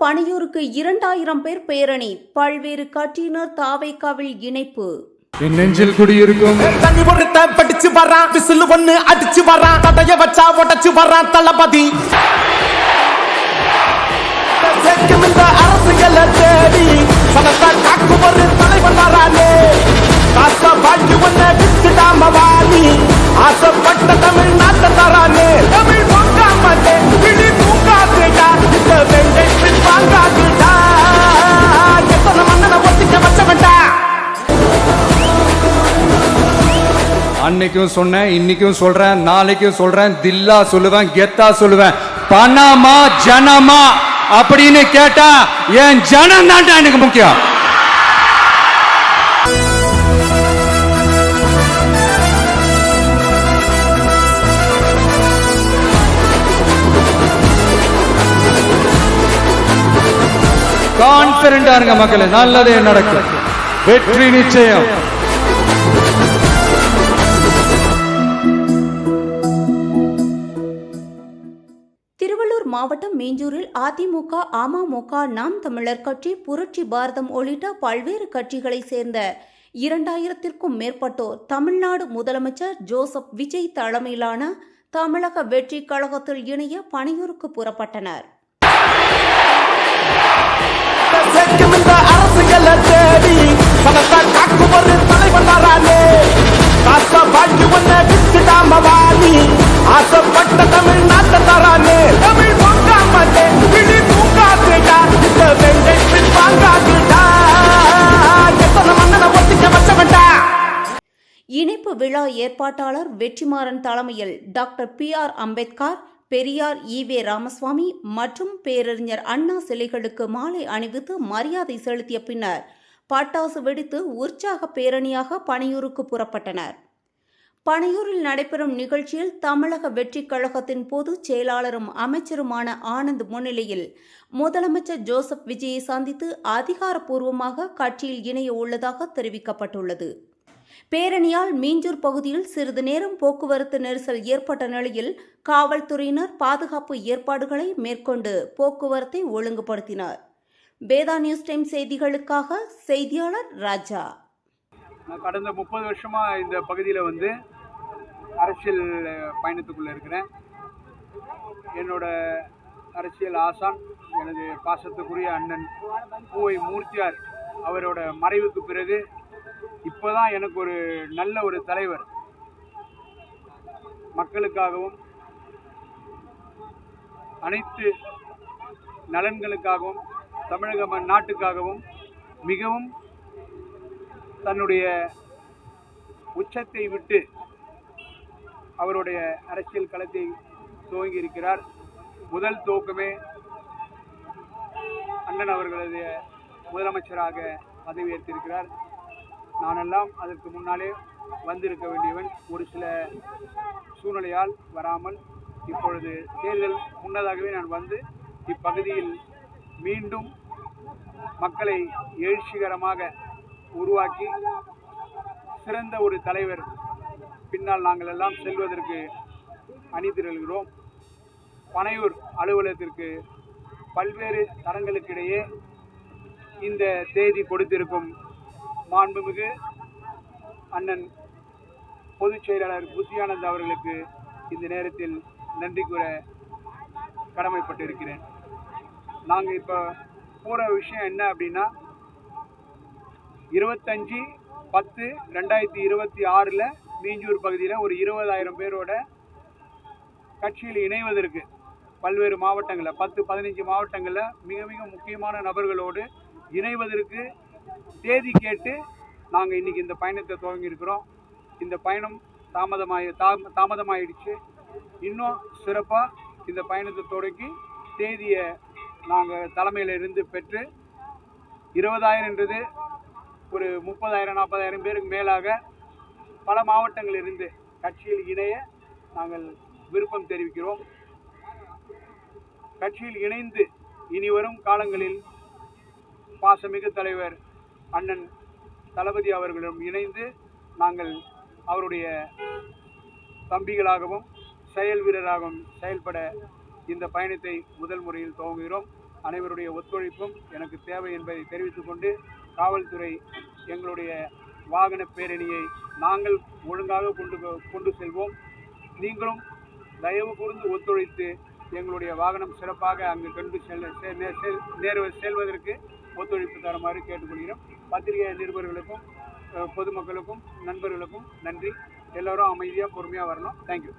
பனையூருக்கு 2000 பேர் பேரணி. பல்வேறு கட்சியினர் தாவேகாவில் இணைப்பு. என் நெஞ்சில் குடியிருக்கும் தண்ணி ஒருத்த படிச்சு வரான், விசில் ஒண்ணு அடிச்சு வரான், தடைய வச்சா உடச்சு வரான் தளபதி. இந்த அரசியலை தேடி சனத்தை காக்கும் ஒரு தலைவன் வரானே. காச வாங்கி ஒன்ன வித்துடாம வாணி, ஆசைப்பட்ட தமிழ்நாட்டை தரானே. தமிழ் மூங்காமட்டே விழி மூங்காதுடா, இந்த வெங்கை வாங்காதுடா. எத்தனை மன்னனை ஒத்திக்க வச்சவன்டா. அன்னைக்கும் சொன்னேன், இன்னைக்கும் சொல்றேன், நாளைக்கும் சொல்றேன், தில்லா சொல்லுவேன், கெத்தா சொல்லுவேன். பணமா ஜனமா அப்படின்னு கேட்டா என் ஜனம் தான்டா எனக்கு முக்கியம். கான்பிடண்டா இருங்க மக்களே, நல்லதே நடக்கும், வெற்றி நிச்சயம். திருவள்ளூர் மாவட்டம் மீஞ்சூரில் அதிமுக, அமமுக, நாம் தமிழர் கட்சி, புரட்சி பாரதம் உள்ளிட்ட பல்வேறு கட்சிகளைச் சேர்ந்த 2000த்திற்கும் மேற்பட்டோர் தமிழ்நாடு முதலமைச்சர் ஜோசப் விஜய் தலைமையிலான தமிழக வெற்றி கழகத்தில் இணைய பனையூருக்கு புறப்பட்டனர். அரசியலை தேடி சனத்தை காக்கும் ஒரு தலைவன் வரானே. காச வாங்கி ஒன்ன வித்துடாம வாணி, ஆசைப்பட்ட தமிழ்நாட்டை தரானே. தமிழ் மூங்காமட்டே விழி மூங்காதுடா, இந்த வெங்கை வாங்காதுடா. எத்தனை மன்னனை ஒத்திக்க வச்சவன்டா. இணைப்பு விழா ஏற்பாட்டாளர் வெற்றிமாறன் தலைமையில் டாக்டர் PR அம்பேத்கர், பெரியார் ஈவே ராமசுவாமி மற்றும் பேரறிஞர் அண்ணா சிலைகளுக்கு மாலை அணிவித்து மரியாதை செலுத்திய பின்னர் பட்டாசு வெடித்து உற்சாக பேரணியாக பனையூருக்கு புறப்பட்டனர். பனையூரில் நடைபெறும் நிகழ்ச்சியில் தமிழக வெற்றி கழகத்தின் பொதுச் செயலாளரும் அமைச்சருமான ஆனந்த் முன்னிலையில் முதலமைச்சர் ஜோசப் விஜயை சந்தித்து அதிகாரப்பூர்வமாக கட்சியில் இணைய உள்ளதாக தெரிவிக்கப்பட்டுள்ளது. பேரணியால் மீஞ்சூர் பகுதியில் சிறிது நேரம் போக்குவரத்து நெரிசல் ஏற்பட்ட நிலையில் காவல்துறையினர் பாதுகாப்பு ஏற்பாடுகளை மேற்கொண்டு போக்குவரத்தை ஒழுங்குபடுத்தினர். வேதா நியூஸ் டைம் செய்திகளுக்காக செய்தியாளர் ராஜா. நான் கடந்த 30 வருஷமா இந்த பகுதியில் அரசியல் பயணத்துக்குள்ள இருக்கிறேன். என்னோட அரசியல் ஆசான் எனது பாசத்துக்குரிய அண்ணன் பூவை மூர்த்தியார் அவரோட மறைவுக்கு பிறகு இப்போதான் எனக்கு ஒரு நல்ல ஒரு தலைவர், மக்களுக்காகவும் அனைத்து நலன்களுக்காகவும் தமிழக நாட்டுக்காகவும் மிகவும் தன்னுடைய உச்சத்தை விட்டு அவருடைய அரசியல் களத்தை துவங்கி இருக்கிறார். முதல் துவக்கமே அண்ணன் அவர்களது முதலமைச்சராக பதவியேற்றிருக்கிறார். நானெல்லாம் அதற்கு முன்னாலே வந்திருக்க வேண்டியவன். ஒரு சில சூழ்நிலையால் வராமல் இப்பொழுது தேர்தல் முன்னதாகவே நான் வந்து இப்பகுதியில் மீண்டும் மக்களை எழுச்சிகரமாக உருவாக்கி சிறந்த ஒரு தலைவர் பின்னால் நாங்கள் எல்லாம் செல்வதற்கு அணிதிரள்கிறோம். பனையூர் அலுவலகத்திற்கு பல்வேறு தரங்களுக்கிடையே இந்த தேதி கொடுத்திருக்கும் மாண்புமிகு அண்ணன் பொதுச் செயலாளர் புத்தியானந்த் அவர்களுக்கு இந்த நேரத்தில் நன்றி கூற கடமைப்பட்டிருக்கிறேன். நாங்கள் இப்போ போகிற விஷயம் என்ன அப்படின்னா 25/10/2026 மீஞ்சூர் பகுதியில் ஒரு 20,000 பேரோட கட்சியில் இணைவதற்கு பல்வேறு மாவட்டங்களில் 10-15 மாவட்டங்களில் மிக மிக முக்கியமான நபர்களோடு இணைவதற்கு தேதி கேட்டு நாங்கள் இன்றைக்கி இந்த பயணத்தை துவங்கியிருக்கிறோம். இந்த பயணம் தாமதமாயிடுச்சு. இன்னும் சிறப்பாக இந்த பயணத்தை தொடங்கி தேதியை நாங்கள் தலைமையில் இருந்து பெற்று 20,000ன்றது ஒரு 30,000-40,000 பேருக்கு மேலாக பல மாவட்டங்களிலிருந்து கட்சியில் இணைய நாங்கள் விருப்பம் தெரிவிக்கிறோம். கட்சியில் இணைந்து இனி வரும் காலங்களில் பாசமிகு தலைவர் அண்ணன் தளபதி அவர்களிடம் இணைந்து நாங்கள் அவருடைய தம்பிகளாகவும் செயல் வீரராகவும் செயல்பட இந்த பயணத்தை முதல் முறையில் துவங்குகிறோம். அனைவருடைய ஒத்துழைப்பும் எனக்கு தேவை என்பதை தெரிவித்துக்கொண்டு, காவல்துறை எங்களுடைய வாகன பேரணியை நாங்கள் ஒழுங்காக கொண்டு செல்வோம். நீங்களும் தயவு கூர்ந்து ஒத்துழைத்து எங்களுடைய வாகனம் சிறப்பாக அங்கு கொண்டு செல்வதற்கு ஒத்துழைப்பு தருமாறு கேட்டுக்கொள்கிறோம். பத்திரிகை நிருபர்களுக்கும் பொதுமக்களுக்கும் நண்பர்களுக்கும் நன்றி. எல்லோரும் அமைதியாக பொறுமையாக வரணும். தேங்க்யூ.